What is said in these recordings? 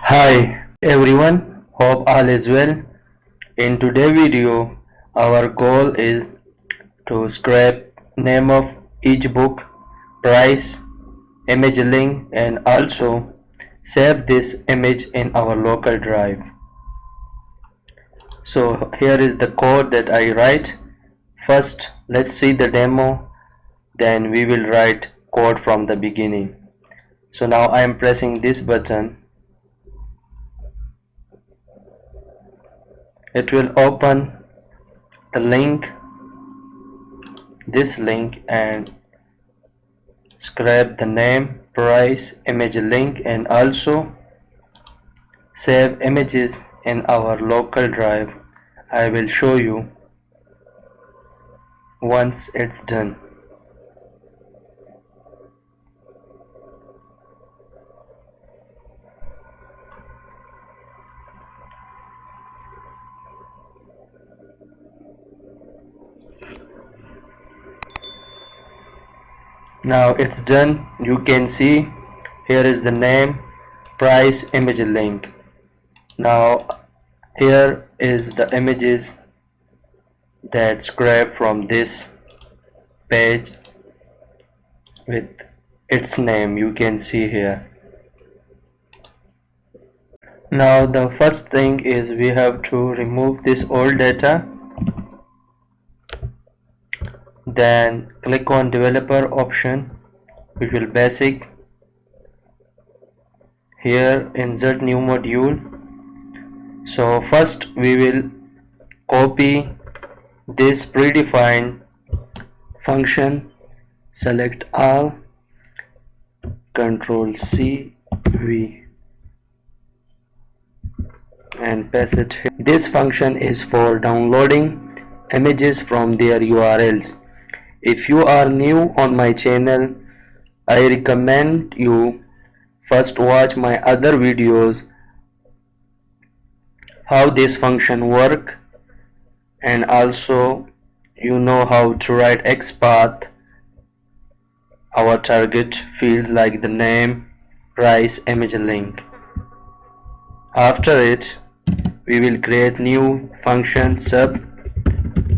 Hi everyone, hope all is well. In today's video, our goal is to scrape name of each book, price, image link and also save this image in our local drive. So here is the code that I write. First, let's see the demo, then we will write code from the beginning. So now I am pressing this button. It will open the link, this link, and scrape the name, price, image link and also save images in our local drive. I will show you once it's done. Now it's done. You can see here is the name, price, image link. Now here is the images that scrape from this page with its name, you can see here. Now the first thing is we have to remove this old data, then click on developer option, Visual Basic, here insert new module. So first we will copy this predefined function, select all, Control C V and paste it here. This function is for downloading images from their URLs. If you are new on my channel, I recommend you first watch my other videos how this function work, and also you know how to write XPath our target field like the name, price, image link. After it we will create new function sub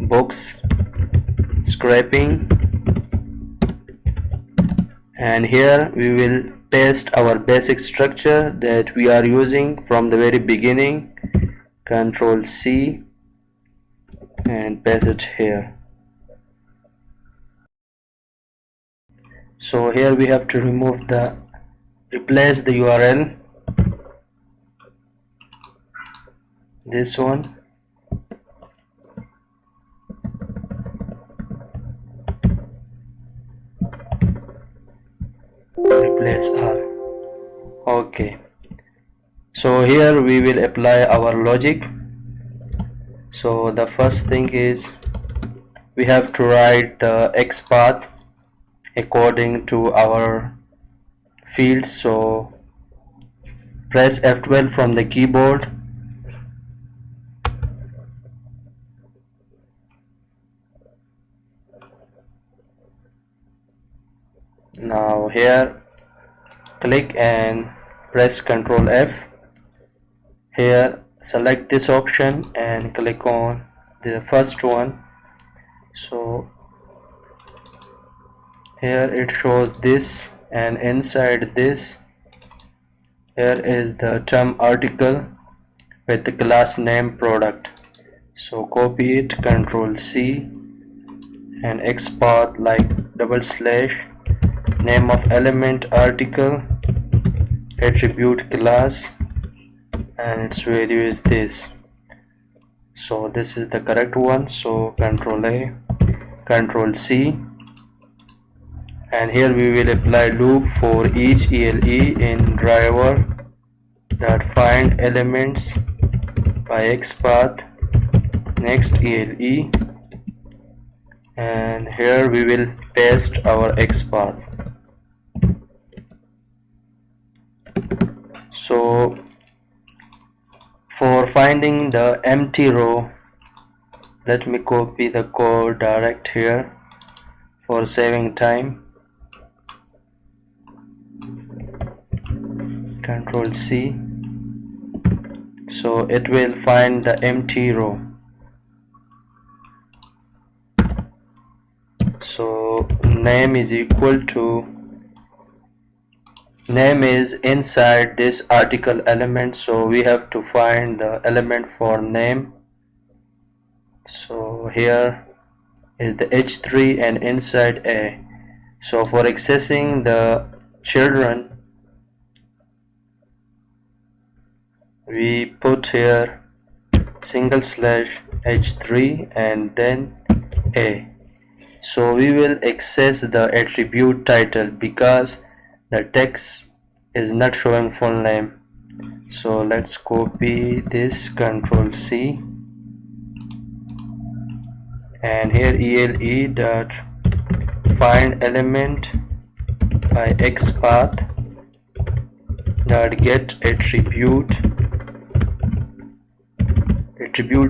books scraping, and here we will paste our basic structure that we are using from the very beginning. Control C and paste it here. So here we have to replace the URL, this one, replace R. Okay, so here we will apply our logic. So the first thing is we have to write the XPath according to our fields. So press F12 from the keyboard. Now here click and press Ctrl F. Here select this option and click on the first one. So here it shows this, and inside this here is the term article with the class name product. So copy it, Ctrl C and export like / name of element article, attribute class, and its value is this. So this is the correct one. So Ctrl A, Ctrl C, and here we will apply loop for each ELE in driver that find elements by XPath next ELE, and here we will paste our XPath. So for finding the empty row, let me copy the code direct here for saving time. Control C so it will find the empty row. So name is equal to, name is inside this article element, so we have to find the element for name. So here is the h3 and inside a. So for accessing the children, we put here single slash h3 and then a. So we will access the attribute title because the text is not showing full name. So let's copy this, Control C, and here ele dot find element by xpath dot get attribute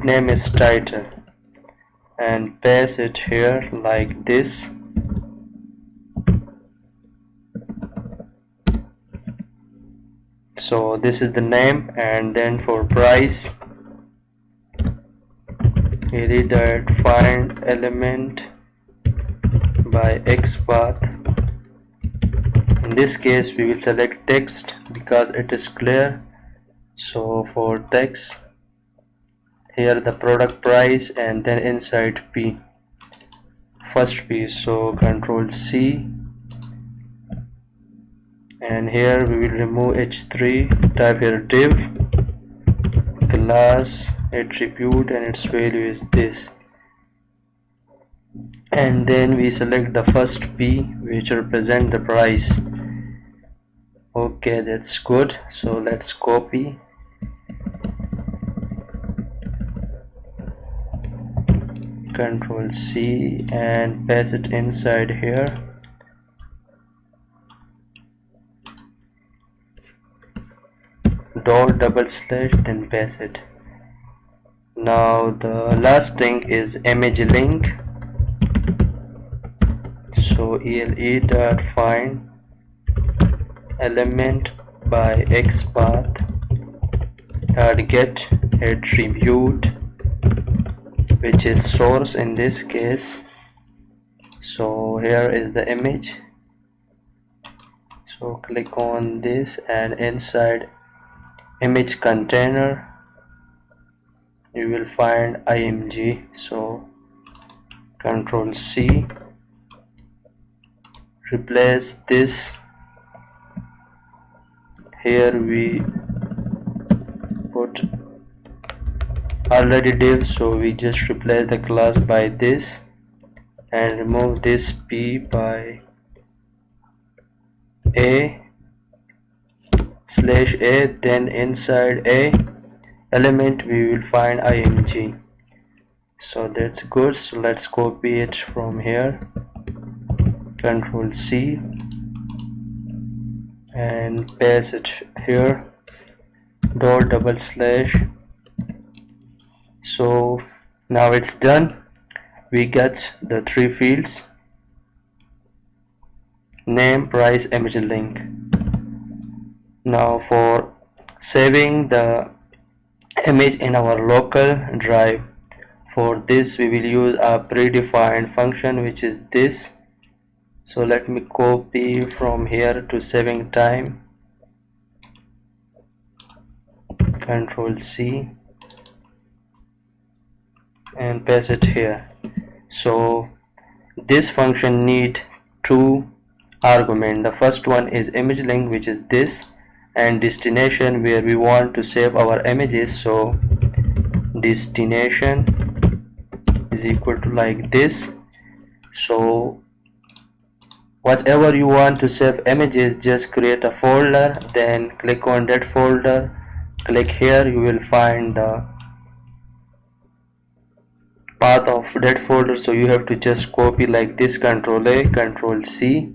name is title, and paste it here like this. So this is the name, and then for price ele dot find element by xpath. In this case we will select text because it is clear. So for text, here the product price and then inside P, first P. So Control C, and here we will remove h3, type here div class attribute and its value is this, and then we select the first P which represent the price. Okay, that's good. So let's copy, Control C, and paste it inside here. Dot double slash, then paste it. Now the last thing is image link. So ele dot find element by xpath dot get attribute, which is source in this case. So here is the image. So click on this, and inside image container you will find img. So Control C, replace this. Here we put already div, so we just replace the class by this and remove this P by a slash a, then inside a element we will find img. So that's good. So let's copy it from here, Control C, and paste it here, dot double slash. So now it's done. We get the three fields: name, price, image link. Now for saving the image in our local drive, for this we will use a predefined function which is this. So let me copy from here to saving time, Control C, and paste it here. So this function need two arguments. The first one is image link, which is this, and destination, where we want to save our images. So destination is equal to like this. So whatever you want to save images, just create a folder, then click on that folder, click here, you will find the path of that folder. So you have to just copy like this, Control A, Control C,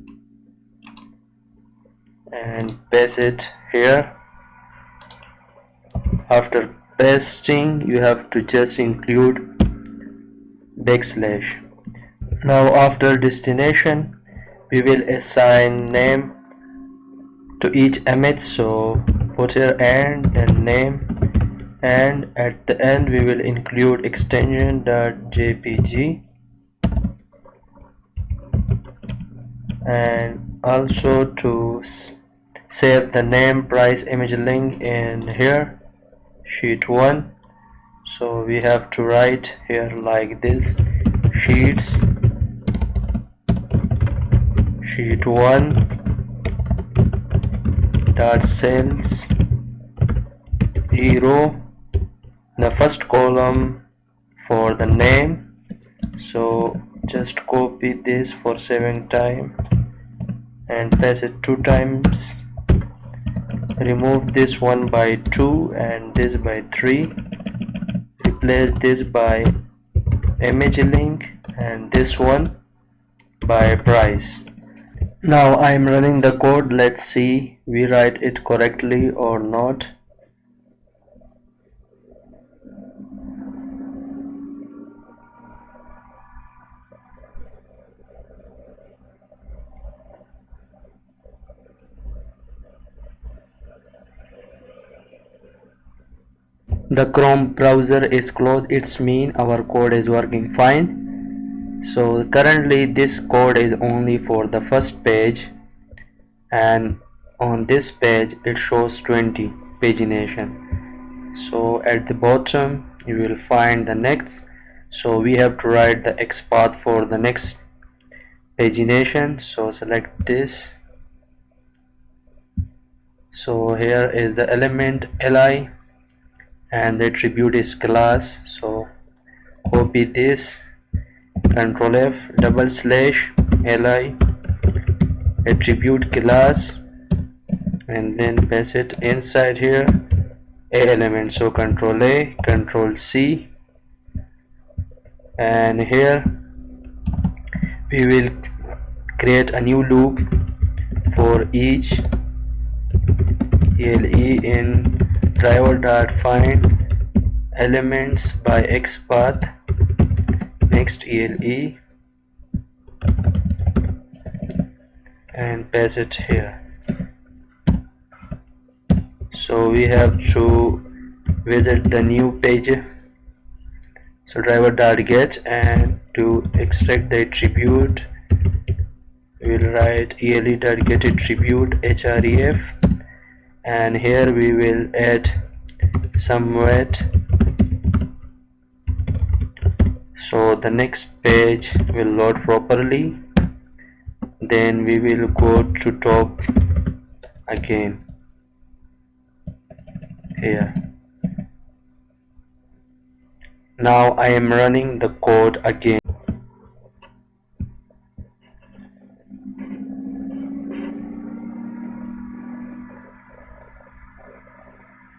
and paste it here. After pasting, you have to just include backslash. Now after destination, we will assign name to each image. So put here and then name, and at the end we will include extension.jpg and also to save the name price image link in here sheet 1. So we have to write here like this: sheets sheet 1 dot sales row, the first column for the name. So just copy this for saving time and paste it 2 times. Remove this one by 2 and this by 3. Replace this by image link and this one by price. Now I am running the code. Let's see we write it correctly or not. The Chrome browser is closed. It's mean our code is working fine. So currently this code is only for the first page, and on this page it shows 20 pagination. So at the bottom you will find the next. So we have to write the X path for the next pagination. So select this. So here is the element li and the attribute is class. So copy this, Control F, double slash li attribute class, and then paste it inside here a element. So Control A, Control C, and here we will create a new loop for each ele in driver.find elements by xpath next ele and paste it here. So we have to visit the new page. So driver.get, and to extract the attribute we will write ele.get attribute href, and here we will add some weight. So the next page will load properly. Then we will go to top again here. Now I am running the code again.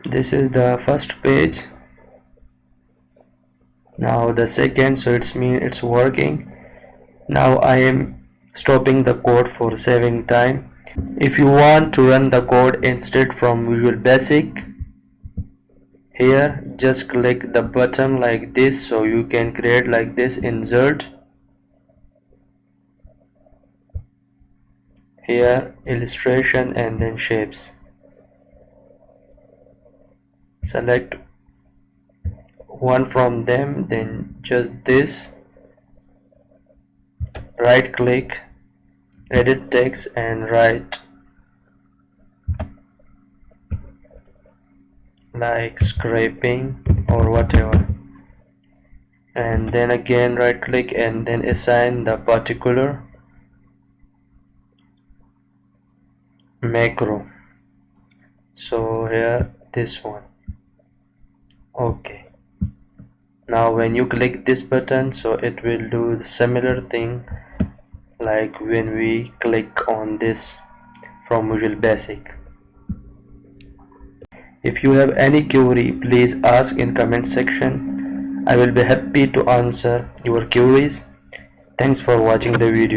This is the first page. Now the second, so it's mean it's working. Now I am stopping the code for saving time. If you want to run the code instead from Visual Basic, here just click the button like this, so you can create like this: insert, here illustration, and then shapes. Select one from them, then just this, right click, edit text, and write like scraping or whatever, and then again right click and then assign the particular macro. So here this one. Okay, now when you click this button, so it will do the similar thing like when we click on this from Visual Basic. If you have any query, please ask in comment section. I will be happy to answer your queries. Thanks for watching the video.